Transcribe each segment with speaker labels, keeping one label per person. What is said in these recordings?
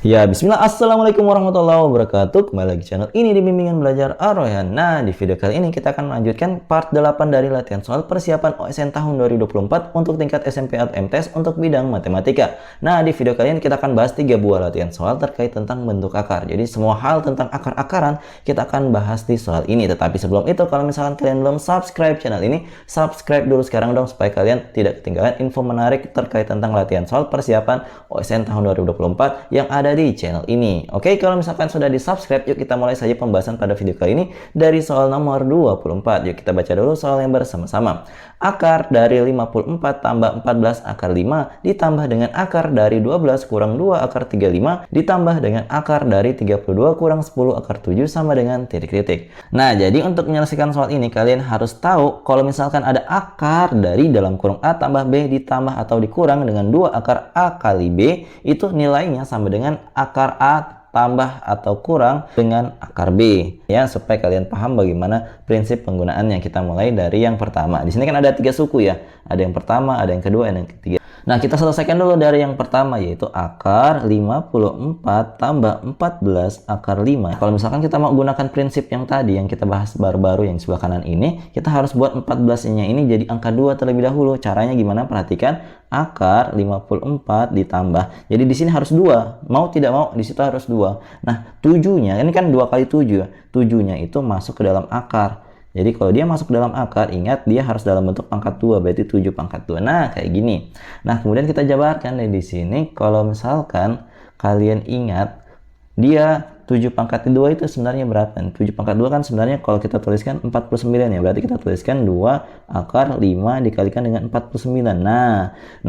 Speaker 1: Ya, bismillah. Assalamualaikum warahmatullahi wabarakatuh. Kembali lagi channel ini di Bimbingan Belajar Ar-Royan. Nah, di video kali ini kita akan melanjutkan part 8 dari latihan soal persiapan OSN tahun 2024 untuk tingkat SMP atau MTS untuk bidang matematika. Nah, di video kali ini kita akan bahas 3 buah latihan soal terkait tentang bentuk akar. Jadi, semua hal tentang akar-akaran kita akan bahas di soal ini. Tetapi sebelum itu, kalau misalkan kalian belum subscribe channel ini, subscribe dulu sekarang dong supaya kalian tidak ketinggalan info menarik terkait tentang latihan soal persiapan OSN tahun 2024 yang ada di channel ini. Oke, kalau misalkan sudah di subscribe, yuk kita mulai saja pembahasan pada video kali ini dari soal nomor 24. Yuk kita baca dulu soal yang bersama-sama. Akar dari 54 tambah 14 akar 5 ditambah dengan akar dari 12 kurang 2 akar 35 ditambah dengan akar dari 32 kurang 10 akar 7 sama dengan titik-titik. Nah, jadi untuk menyelesaikan soal ini kalian harus tahu kalau misalkan ada akar dari dalam kurung A tambah B ditambah atau dikurang dengan 2 akar A kali B, itu nilainya sama dengan akar A tambah atau kurang dengan akar B, ya, supaya kalian paham bagaimana prinsip penggunaannya. Kita mulai dari yang pertama. Di sini kan ada 3 suku ya, ada yang pertama, ada yang kedua, dan yang ketiga. Nah, kita selesaikan dulu dari yang pertama, yaitu akar 54 tambah 14 akar 5. Kalau misalkan kita mau gunakan prinsip yang tadi yang kita bahas baru-baru yang sebelah kanan ini, kita harus buat 14-nya ini jadi angka 2 terlebih dahulu. Caranya gimana? Perhatikan, akar 54 ditambah. Jadi di sini harus 2. Mau tidak mau di situ harus 2. Nah, 7-nya ini kan 2 kali 7 ya. 7-nya itu masuk ke dalam akar. Jadi kalau dia masuk ke dalam akar, ingat dia harus dalam bentuk pangkat 2, berarti 7 pangkat 2. Nah, kayak gini. Nah, kemudian kita jabarkan di sini. Kalau misalkan kalian ingat, dia 7 pangkat 2 itu sebenarnya berapa? 7 pangkat 2 kan sebenarnya kalau kita tuliskan 49 ya. Berarti kita tuliskan 2 akar 5 dikalikan dengan 49.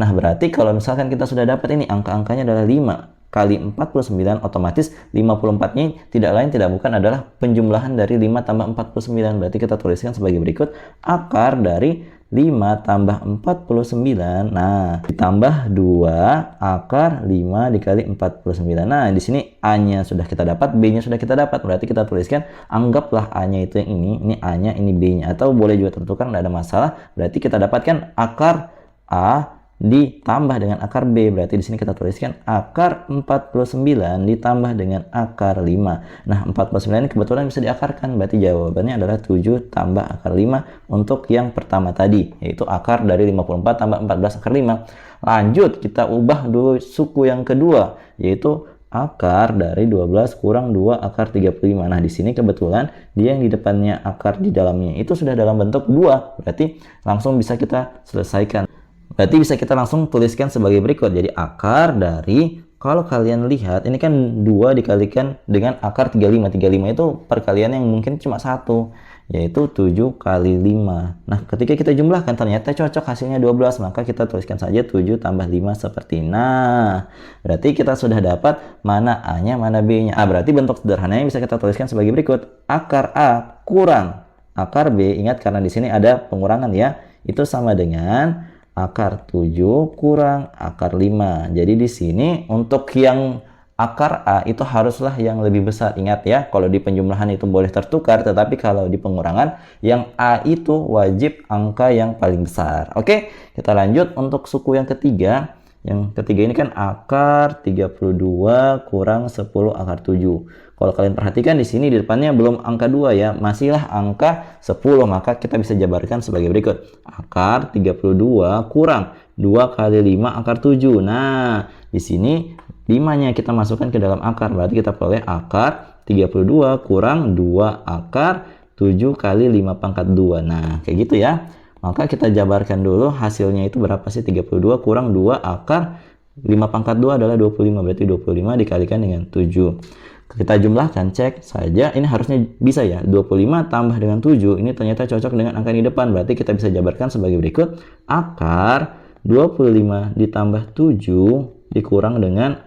Speaker 1: Nah, berarti kalau misalkan kita sudah dapat ini, angka-angkanya adalah 5 kali 49, otomatis 54-nya tidak lain tidak bukan adalah penjumlahan dari 5 tambah 49. Berarti kita tuliskan sebagai berikut, akar dari 5 tambah 49, nah, ditambah 2 akar 5 dikali 49. Nah, di sini A-nya sudah kita dapat, B-nya sudah kita dapat. Berarti kita tuliskan, anggaplah A-nya itu yang ini A-nya, ini B-nya. Atau boleh juga tertukar, tidak ada masalah. Berarti kita dapatkan akar A ditambah dengan akar B. Berarti di sini kita tuliskan akar 49 ditambah dengan akar 5. Nah, 49 ini kebetulan bisa diakarkan. Berarti jawabannya adalah 7 tambah akar 5 untuk yang pertama tadi, yaitu akar dari 54 tambah 14 akar 5. Lanjut, kita ubah dulu suku yang kedua, yaitu akar dari 12 kurang 2 akar 35. Nah, di sini kebetulan dia yang di depannya akar di dalamnya itu sudah dalam bentuk 2. Berarti langsung bisa kita selesaikan. Berarti bisa kita langsung tuliskan sebagai berikut. Jadi akar dari, kalau kalian lihat, ini kan 2 dikalikan dengan akar 35. 35 itu perkalian yang mungkin cuma 1, yaitu 7 kali 5. Nah, ketika kita jumlahkan ternyata cocok hasilnya 12, maka kita tuliskan saja 7 tambah 5 seperti ini. Nah, berarti kita sudah dapat mana A-nya, mana B-nya. Berarti bentuk sederhananya bisa kita tuliskan sebagai berikut. Akar A kurang akar B, ingat karena di sini ada pengurangan ya, itu sama dengan akar 7 kurang akar 5. Jadi di sini untuk yang akar A itu haruslah yang lebih besar. Ingat ya, kalau di penjumlahan itu boleh tertukar, tetapi kalau di pengurangan yang A itu wajib angka yang paling besar. Oke, kita lanjut untuk suku yang ketiga. Yang ketiga ini kan akar 32 kurang 10 akar 7. Kalau kalian perhatikan di sini di depannya belum angka 2 ya, masihlah angka 10, maka kita bisa jabarkan sebagai berikut. Akar 32 kurang 2 kali 5 akar 7. Nah, di sini 5-nya kita masukkan ke dalam akar, berarti kita peroleh akar 32 kurang 2 akar 7 kali 5 pangkat 2. Nah, kayak gitu ya. Maka kita jabarkan dulu hasilnya itu berapa sih? 32 kurang 2 akar 5 pangkat 2 adalah 25. Berarti 25 dikalikan dengan 7. Kita jumlahkan, cek saja. Ini harusnya bisa ya. 25 tambah dengan 7. Ini ternyata cocok dengan angka di depan. Berarti kita bisa jabarkan sebagai berikut. Akar 25 ditambah 7 dikurang dengan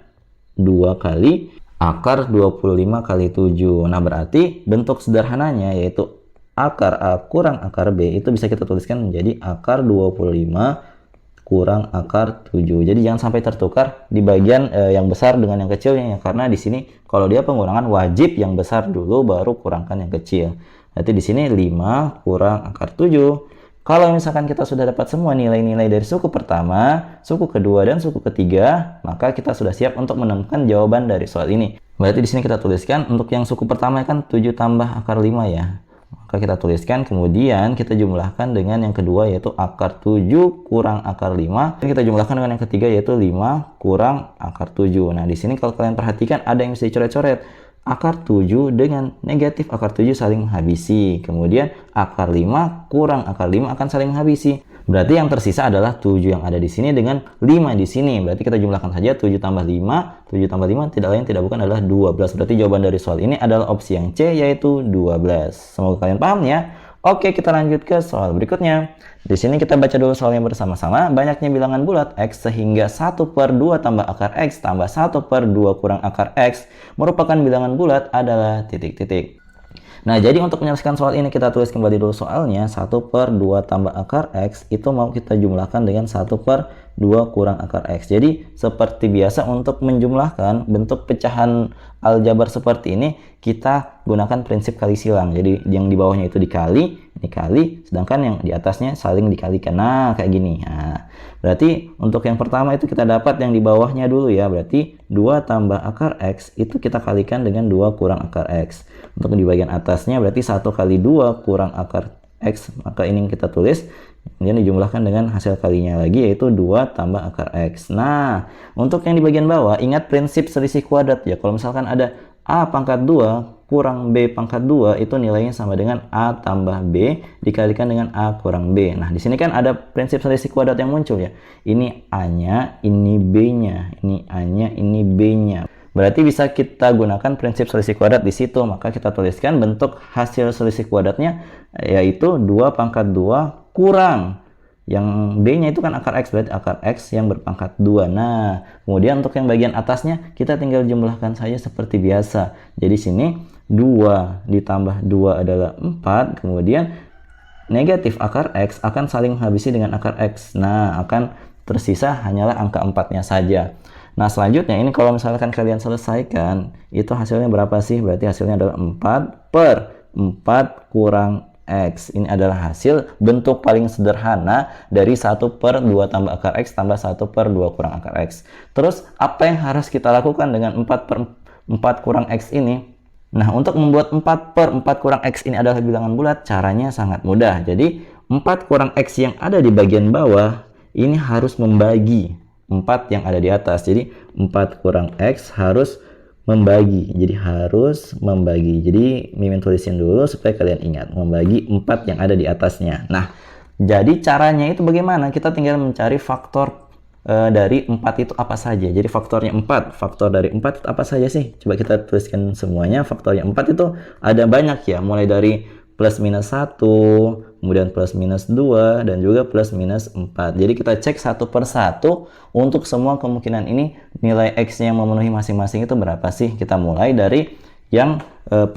Speaker 1: 2 kali akar 25 kali 7. Nah, berarti bentuk sederhananya yaitu akar A kurang akar B itu bisa kita tuliskan menjadi akar 25 kurang akar 7. Jadi jangan sampai tertukar di bagian yang besar dengan yang kecilnya ya, karena di sini kalau dia pengurangan wajib yang besar dulu baru kurangkan yang kecil. Berarti di sini 5 kurang akar 7 Kalau misalkan kita sudah dapat semua nilai-nilai dari suku pertama, suku kedua, dan suku ketiga, maka kita sudah siap untuk menemukan jawaban dari soal ini. Berarti di sini kita tuliskan untuk yang suku pertama kan 7 tambah akar 5 ya. Maka kita tuliskan, kemudian kita jumlahkan dengan yang kedua yaitu akar 7 kurang akar 5. Dan kita jumlahkan dengan yang ketiga yaitu 5 kurang akar 7. Nah, di sini kalau kalian perhatikan ada yang bisa dicoret-coret. Akar 7 dengan negatif akar 7 saling menghabisi. Kemudian akar 5 kurang akar 5 akan saling menghabisi. Berarti yang tersisa adalah 7 yang ada di sini dengan 5 di sini. Berarti kita jumlahkan saja 7 tambah 5. 7 tambah 5 tidak lain tidak bukan adalah 12. Berarti jawaban dari soal ini adalah opsi yang C yaitu 12. Semoga kalian paham ya. Oke, kita lanjut ke soal berikutnya. Di sini kita baca dulu soalnya bersama-sama. Banyaknya bilangan bulat X sehingga 1/2 tambah akar X tambah 1/2 kurang akar X merupakan bilangan bulat adalah titik-titik. Nah, jadi untuk menyelesaikan soal ini kita tulis kembali dulu soalnya. 1/2 tambah akar X itu mau kita jumlahkan dengan 1/2 kurang akar X. Jadi seperti biasa untuk menjumlahkan bentuk pecahan aljabar seperti ini kita gunakan prinsip kali silang. Jadi yang di bawahnya itu dikali, sedangkan yang di atasnya saling dikalikan. Nah, kayak gini. Nah, berarti untuk yang pertama itu kita dapat yang di bawahnya dulu ya. Berarti 2 tambah akar X itu kita kalikan dengan 2 kurang akar X. Untuk di bagian atasnya berarti 1 kali 2 kurang akar X. Maka ini kita tulis. Kemudian dijumlahkan dengan hasil kalinya lagi yaitu 2 tambah akar X. Nah, untuk yang di bagian bawah ingat prinsip selisih kuadrat ya. Kalau misalkan ada A pangkat 2 kurang B pangkat 2 itu nilainya sama dengan A tambah B dikalikan dengan A kurang B. Nah, di sini kan ada prinsip selisih kuadrat yang muncul ya. Ini A-nya, ini B-nya, ini A-nya, ini B-nya. Berarti bisa kita gunakan prinsip selisih kuadrat di situ. Maka kita tuliskan bentuk hasil selisih kuadratnya yaitu 2 pangkat 2 kurang yang B-nya itu kan akar X, berarti akar X yang berpangkat 2. Nah, kemudian untuk yang bagian atasnya kita tinggal jumlahkan saja seperti biasa. Jadi sini 2 ditambah 2 adalah 4, kemudian negatif akar X akan saling menghabisi dengan akar X. Nah, akan tersisa hanyalah angka 4-nya saja. Nah, selanjutnya ini kalau misalkan kalian selesaikan, itu hasilnya berapa sih? Berarti hasilnya adalah 4/4 kurang X. Ini adalah hasil bentuk paling sederhana dari 1/2 tambah akar X tambah 1/2 kurang akar X. Terus, apa yang harus kita lakukan dengan 4/4 kurang X ini? Nah, untuk membuat 4/4 kurang X ini adalah bilangan bulat, caranya sangat mudah. Jadi, 4 kurang X yang ada di bagian bawah, ini harus membagi 4 yang ada di atas. Jadi, 4 kurang X harus membagi. Jadi harus membagi. Jadi Mimin tulisin dulu supaya kalian ingat. Membagi 4 yang ada di atasnya. Nah, jadi caranya itu bagaimana? Kita tinggal mencari faktor dari 4 itu apa saja. Jadi faktornya 4. Faktor dari 4 itu apa saja sih? Coba kita tuliskan semuanya. Faktornya 4 itu ada banyak ya. Mulai dari plus minus 1, kemudian plus minus 2, dan juga plus minus 4. Jadi kita cek satu per satu untuk semua kemungkinan ini nilai X-nya yang memenuhi masing-masing itu berapa sih. Kita mulai dari yang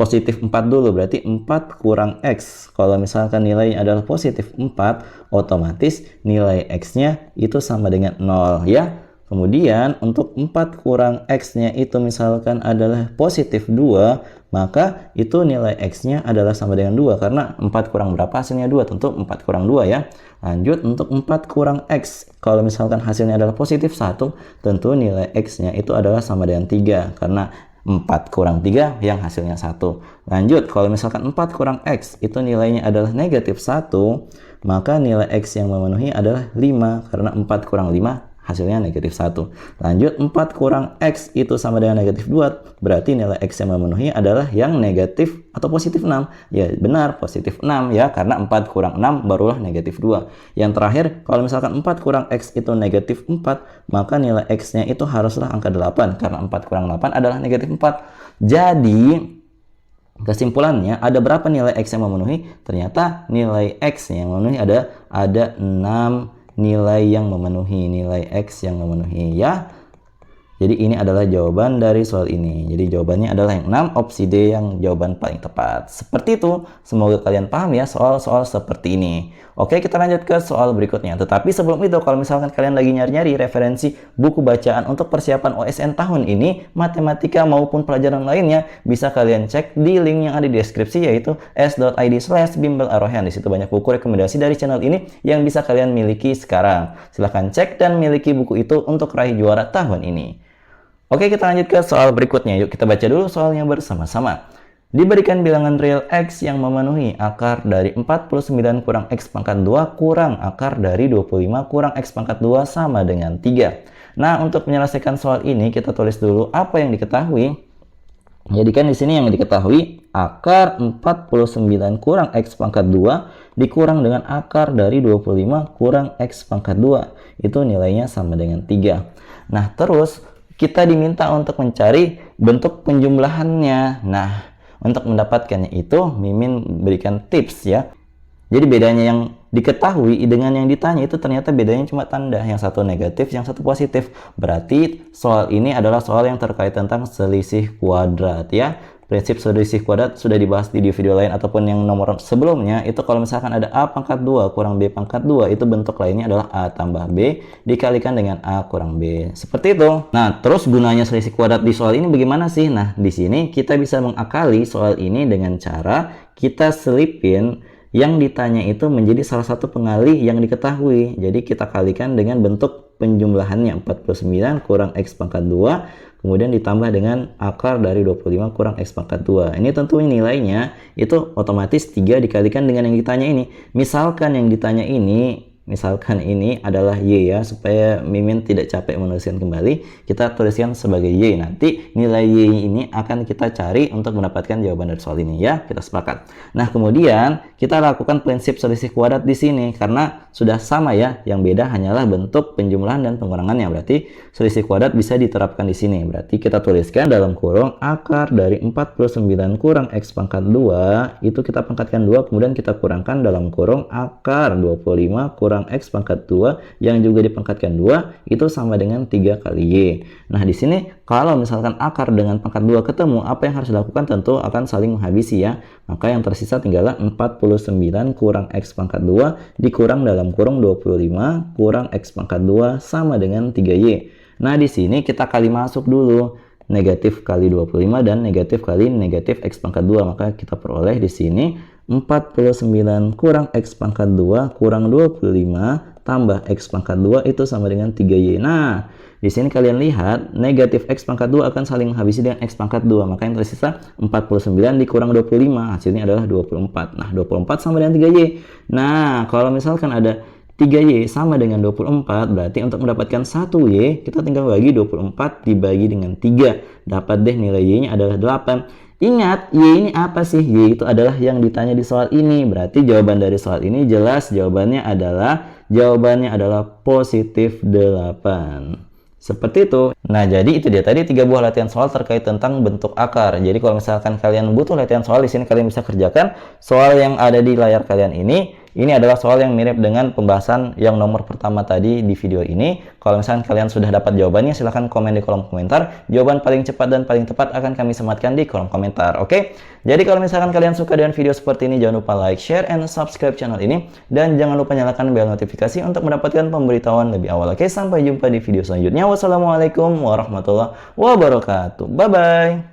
Speaker 1: positif 4 dulu, berarti 4 kurang X. Kalau misalkan nilainya adalah positif 4, otomatis nilai X-nya itu sama dengan 0 ya. Kemudian untuk 4 kurang X-nya itu misalkan adalah positif 2, maka itu nilai X-nya adalah sama dengan 2. Karena 4 kurang berapa hasilnya 2? Tentu 4 kurang 2 ya. Lanjut untuk 4 kurang X. Kalau misalkan hasilnya adalah positif 1, tentu nilai X-nya itu adalah sama dengan 3. Karena 4 kurang 3 yang hasilnya 1. Lanjut, kalau misalkan 4 kurang X itu nilainya adalah negatif 1, maka nilai X yang memenuhi adalah 5. Karena 4 kurang 5 hasilnya negatif 1. Lanjut, 4 kurang X itu sama dengan negatif 2. Berarti nilai X yang memenuhi adalah yang negatif atau positif 6. Ya benar, positif 6 ya. Karena 4 kurang 6 barulah negatif 2. Yang terakhir, kalau misalkan 4 kurang X itu negatif 4, maka nilai X-nya itu haruslah angka 8. Karena 4 kurang 8 adalah negatif 4. Jadi, kesimpulannya, ada berapa nilai X yang memenuhi? Ternyata nilai X yang memenuhi ada 6 nilai yang memenuhi, nilai X yang memenuhi ya. Jadi ini adalah jawaban dari soal ini. Jadi jawabannya adalah yang 6, opsi D yang jawaban paling tepat. Seperti itu, semoga kalian paham ya soal-soal seperti ini. Oke, kita lanjut ke soal berikutnya. Tetapi sebelum itu, kalau misalkan kalian lagi nyari-nyari referensi buku bacaan untuk persiapan OSN tahun ini, matematika maupun pelajaran lainnya, bisa kalian cek di link yang ada di deskripsi, yaitu s.id/bimbelarohan. Di situ banyak buku rekomendasi dari channel ini yang bisa kalian miliki sekarang. Silahkan cek dan miliki buku itu untuk raih juara tahun ini. Oke, kita lanjut ke soal berikutnya. Yuk kita baca dulu soalnya bersama-sama. Diberikan bilangan real X yang memenuhi akar dari 49 kurang X pangkat 2 kurang akar dari 25 kurang X pangkat 2 sama dengan 3. Nah, untuk menyelesaikan soal ini kita tulis dulu apa yang diketahui. Jadi kan di sini yang diketahui akar 49 kurang X pangkat 2 dikurang dengan akar dari 25 kurang X pangkat 2. Itu nilainya sama dengan 3. Nah, terus kita diminta untuk mencari bentuk penjumlahannya. Nah, untuk mendapatkannya itu, Mimin berikan tips ya. Jadi bedanya yang diketahui dengan yang ditanya itu ternyata bedanya cuma tanda. Yang satu negatif, yang satu positif. Berarti soal ini adalah soal yang terkait tentang selisih kuadrat ya. Prinsip selisih kuadrat sudah dibahas di video lain ataupun yang nomor sebelumnya. Itu kalau misalkan ada A pangkat 2 kurang B pangkat 2, itu bentuk lainnya adalah A tambah B dikalikan dengan A kurang B. Seperti itu. Nah, terus gunanya selisih kuadrat di soal ini bagaimana sih? Nah, di sini kita bisa mengakali soal ini dengan cara kita selipin yang ditanya itu menjadi salah satu pengali yang diketahui. Jadi kita kalikan dengan bentuk penjumlahannya 49 kurang X pangkat 2 kemudian ditambah dengan akar dari 25 kurang X pangkat 2. Ini tentu nilainya itu otomatis 3 dikalikan dengan yang ditanya ini. Misalkan yang ditanya ini, misalkan ini adalah Y ya, supaya Mimin tidak capek menuliskan kembali, kita tuliskan sebagai Y. Nanti nilai Y ini akan kita cari untuk mendapatkan jawaban dari soal ini ya, kita sepakat. Nah, kemudian kita lakukan prinsip selisih kuadrat di sini karena sudah sama ya, yang beda hanyalah bentuk penjumlahan dan pengurangannya. Berarti selisih kuadrat bisa diterapkan di sini. Berarti kita tuliskan dalam kurung akar dari 49 kurang X pangkat 2, itu kita pangkatkan 2, kemudian kita kurangkan dalam kurung akar 25 kurang X pangkat 2 yang juga dipangkatkan 2 itu sama dengan 3 kali Y. Nah, di sini kalau misalkan akar dengan pangkat 2 ketemu, apa yang harus dilakukan? Tentu akan saling menghabisi ya. Maka yang tersisa tinggallah 49 kurang X pangkat 2 dikurang dalam kurung 25 kurang X pangkat 2 sama dengan 3Y. Nah, di sini kita kali masuk dulu. Negatif kali 25 dan negatif kali negatif X pangkat 2. Maka kita peroleh di sini 49 kurang X pangkat 2 kurang 25 tambah X pangkat 2 itu sama dengan 3Y. Nah, di sini kalian lihat negatif X pangkat 2 akan saling menghabisi dengan X pangkat 2. Maka yang tersisa 49 dikurang 25. Hasilnya adalah 24. Nah, 24 sama dengan 3Y. Nah, kalau misalkan ada 3Y sama dengan 24, berarti untuk mendapatkan 1Y, kita tinggal bagi 24 dibagi dengan 3. Dapat deh nilai Y-nya adalah 8. Ingat, Y ini apa sih? Y itu adalah yang ditanya di soal ini. Berarti jawaban dari soal ini jelas jawabannya adalah positif 8. Seperti itu. Nah, jadi itu dia tadi 3 buah latihan soal terkait tentang bentuk akar. Jadi kalau misalkan kalian butuh latihan soal, di sini kalian bisa kerjakan soal yang ada di layar kalian ini. Ini adalah soal yang mirip dengan pembahasan yang nomor pertama tadi di video ini. Kalau misalkan kalian sudah dapat jawabannya, silahkan komen di kolom komentar. Jawaban paling cepat dan paling tepat akan kami sematkan di kolom komentar. Oke? Jadi kalau misalkan kalian suka dengan video seperti ini, jangan lupa like, share, and subscribe channel ini. Dan jangan lupa nyalakan bel notifikasi untuk mendapatkan pemberitahuan lebih awal. Oke? Sampai jumpa di video selanjutnya. Wassalamualaikum warahmatullahi wabarakatuh. Bye-bye.